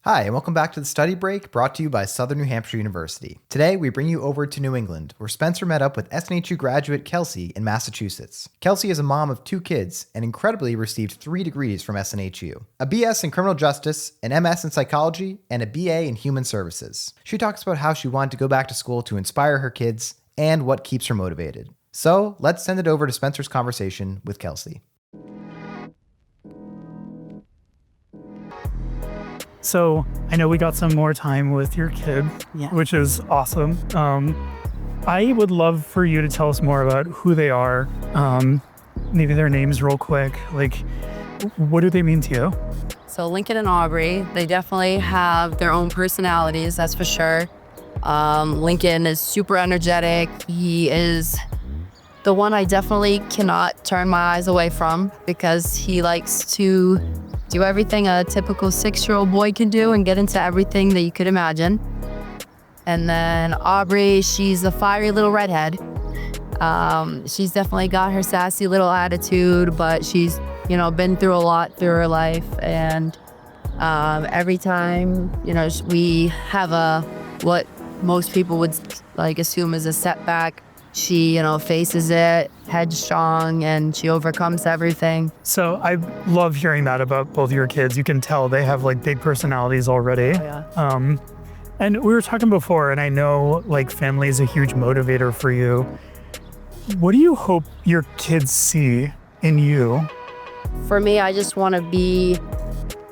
Hi, and welcome back to the Study Break, brought to you by Southern New Hampshire University. Today, we bring you over to New England, where Spencer met up with SNHU graduate Kelcey in Massachusetts. Kelcey is a mom of 2 kids and incredibly received 3 degrees from SNHU: a BS in criminal justice, an MS in psychology, and a BA in human services. She talks about how she wanted to go back to school to inspire her kids and what keeps her motivated. So, let's send it over to Spencer's conversation with Kelcey. So I know we got some more time with your kid, which is awesome. I would love for you to tell us more about who they are, maybe their names real quick. Like, what do they mean to you? So Lincoln and Aubrey, they definitely have their own personalities, that's for sure. Lincoln is super energetic. He is the one I definitely cannot turn my eyes away from because he likes to do everything a typical 6-year-old boy can do and get into everything that you could imagine. And then Aubrey, she's a fiery little redhead. She's definitely got her sassy little attitude, but she's, been through a lot through her life. And every time, we have what most people would assume is a setback, she, faces it headstrong and she overcomes everything. So I love hearing that about both your kids. You can tell they have big personalities already. Oh, yeah. And we were talking before, and I know family is a huge motivator for you. What do you hope your kids see in you? For me, I just want to be,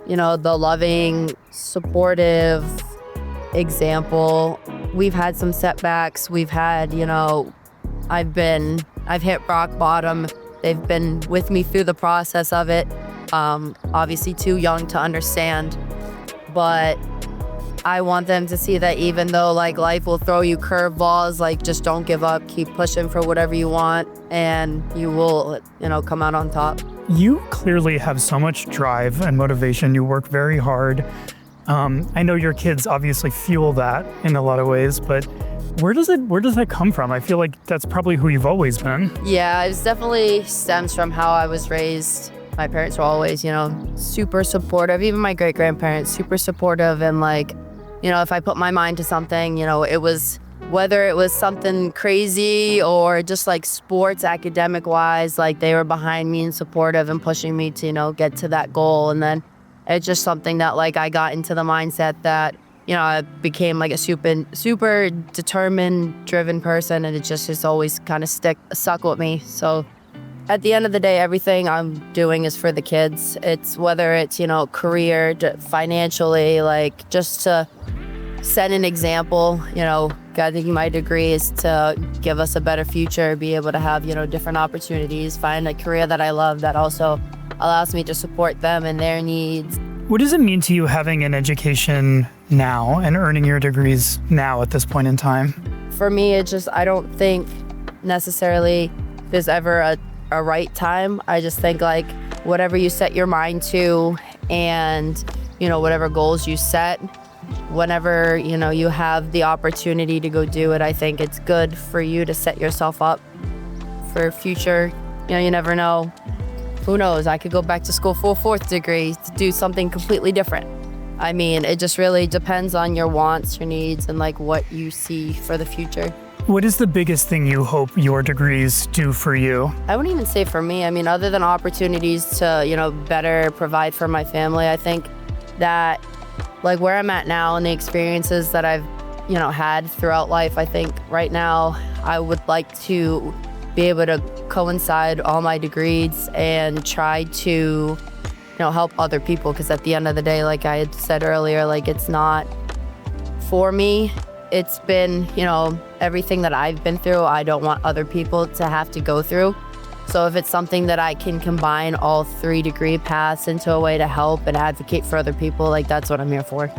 the loving, supportive example. We've had some setbacks. We've had, I've hit rock bottom. They've been with me through the process of it. Obviously too young to understand, but I want them to see that even though life will throw you curveballs, just don't give up, keep pushing for whatever you want, and you will, come out on top. You clearly have so much drive and motivation. You work very hard. I know your kids obviously fuel that in a lot of ways, but where does that come from? I feel like that's probably who you've always been. Yeah, it definitely stems from how I was raised. My parents were always, super supportive. Even my great-grandparents, super supportive. And if I put my mind to something, it was, whether it was something crazy or just sports, academic-wise, they were behind me and supportive and pushing me to, get to that goal. And then it's just something that I got into the mindset that, I became a super determined, driven person, and it just always kind of stuck with me. So at the end of the day, everything I'm doing is for the kids. It's whether it's, career, financially, just to set an example, getting my degree is to give us a better future, be able to have, different opportunities, find a career that I love that also allows me to support them and their needs. What does it mean to you having an education now and earning your degrees now at this point in time? For me, it's just, I don't think necessarily there's ever a right time. I just think whatever you set your mind to and, whatever goals you set, whenever, you have the opportunity to go do it, I think it's good for you to set yourself up for future. You never know. Who knows? I could go back to school for a 4th degree to do something completely different. I mean, it just really depends on your wants, your needs, and what you see for the future. What is the biggest thing you hope your degrees do for you? I wouldn't even say for me. I mean, other than opportunities to, better provide for my family, I think that where I'm at now and the experiences that I've, had throughout life, I think right now I would like to be able to coincide all my degrees and try to, help other people. Because at the end of the day, like I had said earlier, it's not for me. It's been, everything that I've been through, I don't want other people to have to go through. So if it's something that I can combine all 3 degree paths into a way to help and advocate for other people, that's what I'm here for.